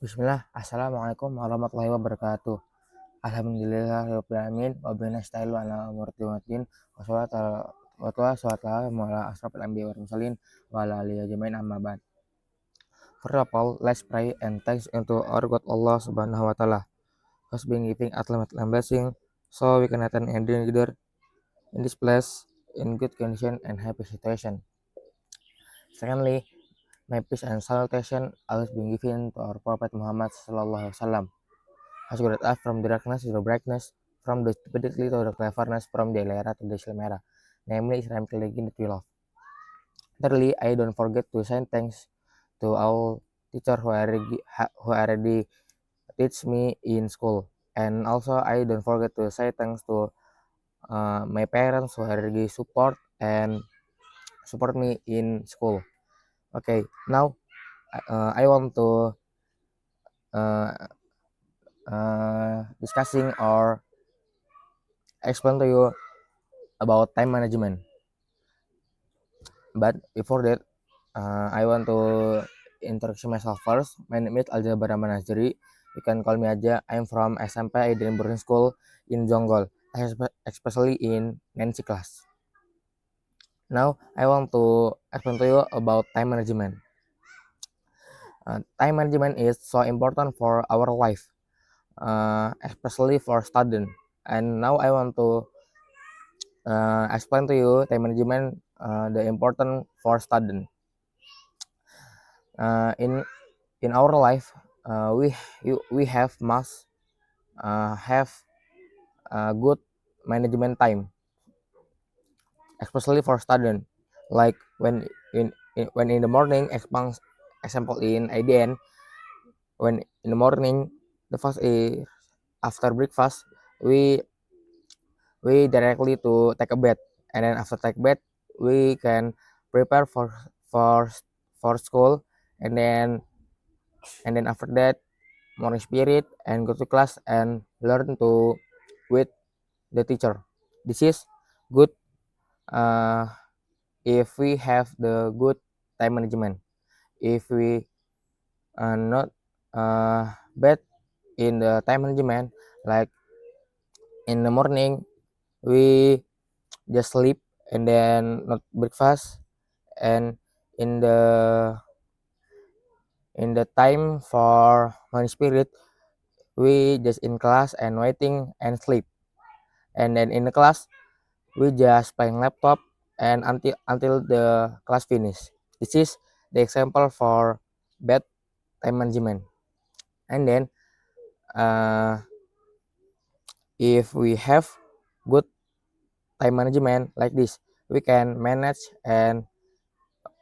Bismillah, Assalamualaikum warahmatullahi wabarakatuh. Alhamdulillahirabbil alamin wa bihi nasta'inu ala umuri waddin wassalatu ala asrofil anbiya'i wal mursalin wa ala alihi ajmain amma ba'd. First of all, let's pray and thanks unto our God Allah Subhanahu wa taala who's been giving unlimited blessing so we can attend and leader in this place in good condition and happy situation. Secondly, my peace and salutation always been given to our Prophet Muhammad sallallahu alaihi wasallam, has guided us from the darkness to the brightness, from the stupidity to the cleverness, from the era to the Islam era, namely Islamic religion that we love. Thirdly, I don't forget to send thanks to all teachers who already teach me in school, and also I don't forget to say thanks to my parents who already support me in school. Okay, now I want to uh, discussing or explain to you about time management. But before that, I want to introduce myself first. My name is Aljabar Rahman Nazri. You can call me aja. I'm from SMP Aiden Boarding School in Jonggol, especially in Nancy class. Now, I want to explain to you about time management. Time management is so important for our life, especially for student. And now I want to explain to you time management, the important for student. In our life, we must have good management time, especially for student. Like when in the morning, example in IDN, when in the morning, the first is after breakfast, we directly to take a bath, and then after take bath, we can prepare for for school, and then after that morning spirit and go to class and learn to with the teacher. This is good uh, if we have the good time management. If we are not bad in the time management, like in the morning we just sleep and then not breakfast, and in the time for morning spirit we just in class and waiting and sleep, and then in the class we just playing laptop and until the class finish. This is the example for bad time management. And then if we have good time management like this, we can manage and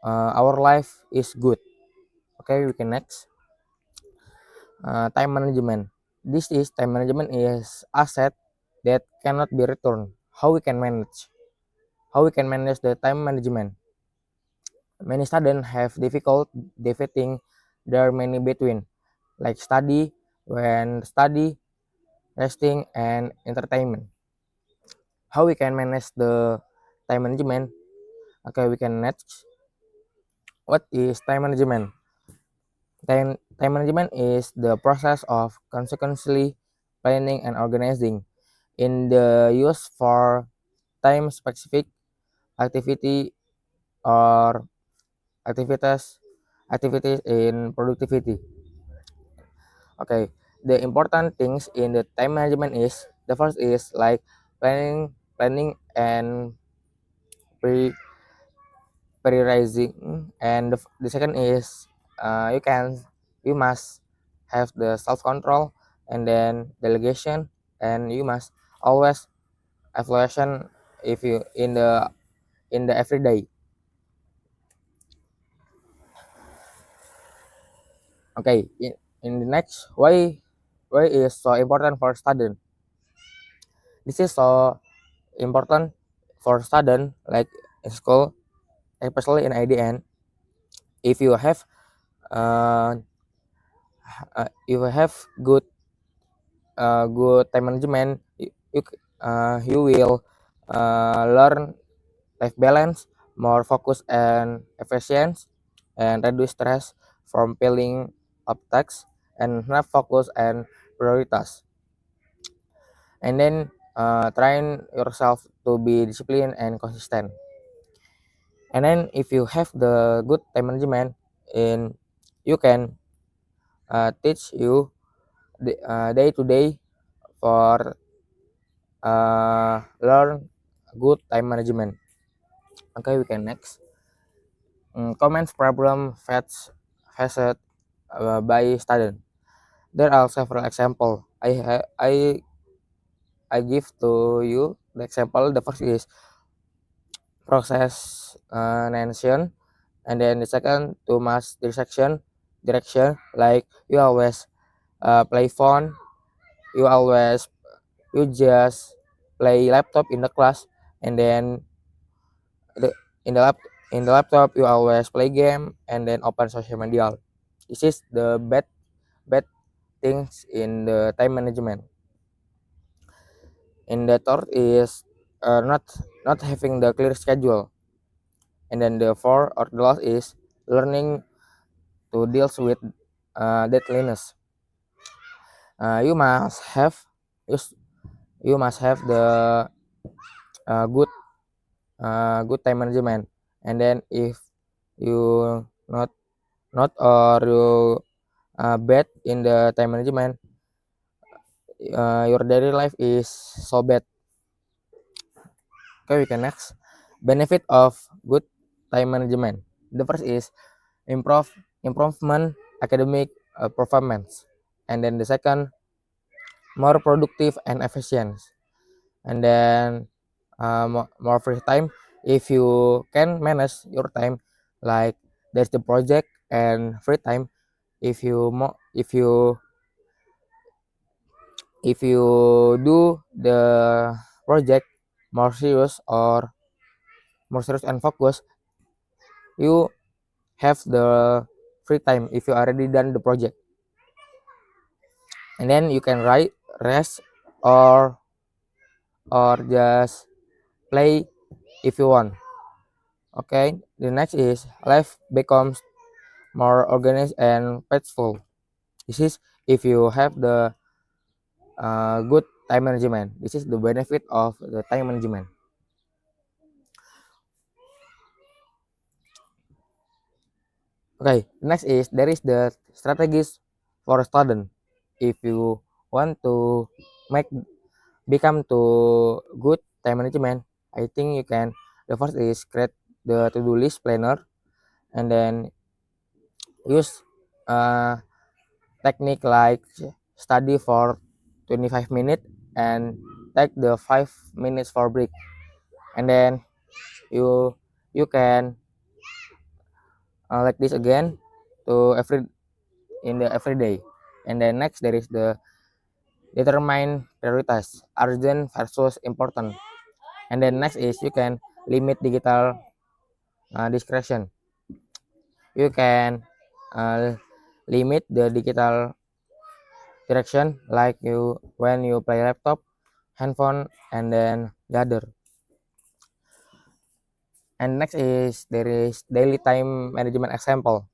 our life is good. Okay, we can next. Time management. This is time management is asset that cannot be returned. How we can manage? How we can manage the time management? Many students have difficult dividing their many between, like study, resting, and entertainment. How we can manage the time management? Okay, we can next. What is time management? Time management is the process of consequently planning and organizing in the use for time specific activity or activities activities in productivity. Okay, the important things in the time management is the first is like planning and pre prioritizing, and the second is you must have the self control, and then delegation, and you must always evaluation if you in the everyday. Okay, in the next, why is so important for student? This is so important for student like in school, especially in IDN. If you have uh, if you have good time management, you will learn life balance, more focus and efficient, and reduce stress from piling up tasks, and have focus and priorities. And then train yourself to be disciplined and consistent. And then if you have the good time management, in you can teach you the, day to day for learn good time management. Okay, we can next. Comments problem faced by student. There are several example. I give to you the example. The first is process nation, and then the second too much direction, like you always play phone, you always you just play laptop in the class, and then the, in the laptop you always play game and then open social media. This is the bad things in the time management. And the third is not having the clear schedule. And then the fourth or the last is learning to deal with deadliness. You must have you, you must have the good good time management. And then if you not or you bad in the time management, your daily life is so bad. Okay, we can next. Benefit of good time management. The first is improvement academic performance, and then the second more productive and efficient, and then more free time. If you can manage your time, like there's the project and free time. If you if you do the project more serious or more serious and focus, you have the free time if you already done the project. And then you can write, rest, or just play if you want. Okay, the next is life becomes more organized and peaceful. This is if you have the good time management. This is the benefit of the time management. Okay, next is there is the strategies for a student. If you want to make become to good time management, I think you can. The first is create the to-do list planner, and then use uh, technique like study for 25 minutes and take the 5 minutes for break. And then you you can like this again to every day. And then next there is the determine prioritas urgent versus important. And then next is you can limit digital discretion. You can uh, limit the digital direction, like you when you play laptop, handphone, and then the other. And next is there is daily time management example.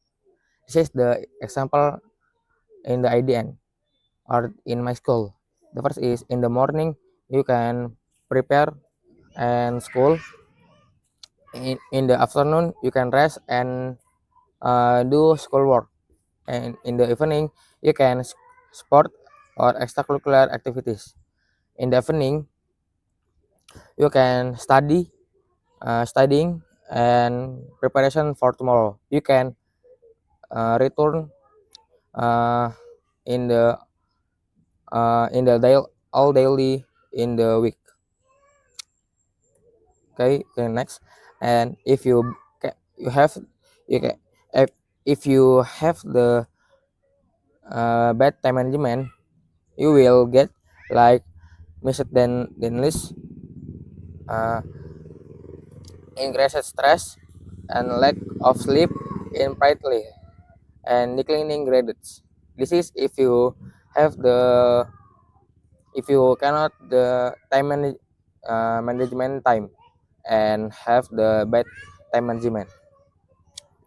This is the example in the IDN or in my school. The first is in the morning you can prepare and school. In the afternoon you can rest and do schoolwork. And in the evening you can sport or extracurricular activities. In the evening you can studying and preparation for tomorrow. You can return uh, in the all daily in the week. Okay, next. And if you you have you can if, if you have the bad time management, you will get like missed than list, uh, increased stress and lack of sleep in brightly and declining grades. This is have the if you cannot the management time and have the bad time management.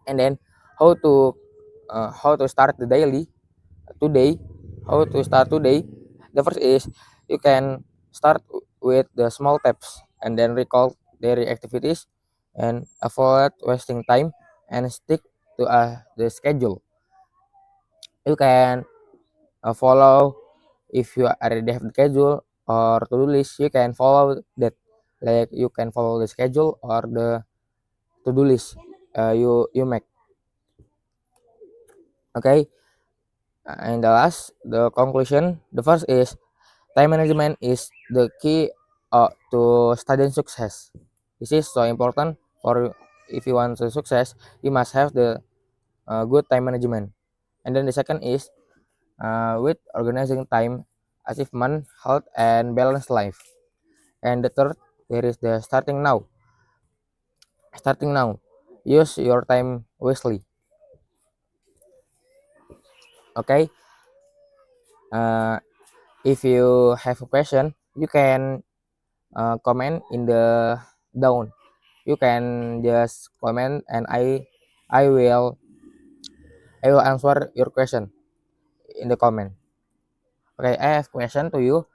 And then how to start the daily. today, how to start today. The first is you can start with the small steps and then recall daily activities and avoid wasting time and stick to the schedule. You can follow if you already have the schedule or to-do list, you can follow that. Like you can follow the schedule or the to-do list you make. Okay, and the last, the conclusion. The first is time management is the key to studying success. This is so important for if you want to success, you must have the good time management. And then the second is with organizing time, achievement, health, and balanced life. And the third, there is the starting now. Starting now, use your time wisely. Okay. Uh, if you have a question, you can comment in the down. You can just comment and I will I will answer your question in the comment. Okay, I have question to you.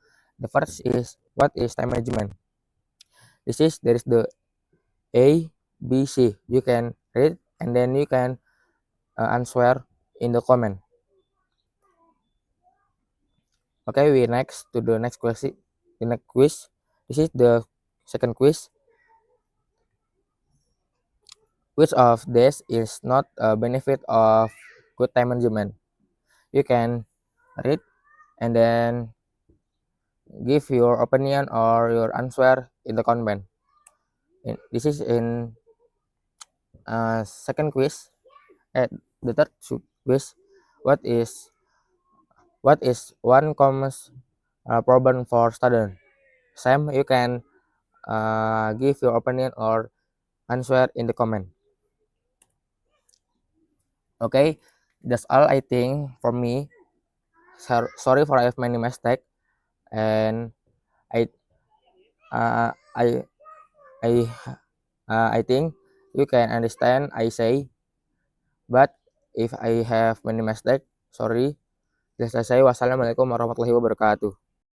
The first is what is time management? This is there is the A, B, C. You can read and then you can answer in the comment. Okay, we next to the next question. The next quiz. This is the second quiz. Which of this is not a benefit of good time management? You can read and then give your opinion or your answer in the comment. This is in second quiz. The third quiz. What is what is one common problem for student? Sam, you can give your opinion or answer in the comment. Okay, that's all I think for me. Sorry for I have many mistake and I uh, I I I think you can understand I say, but if I have many mistake, sorry. Saya wassalamualaikum warahmatullahi wabarakatuh.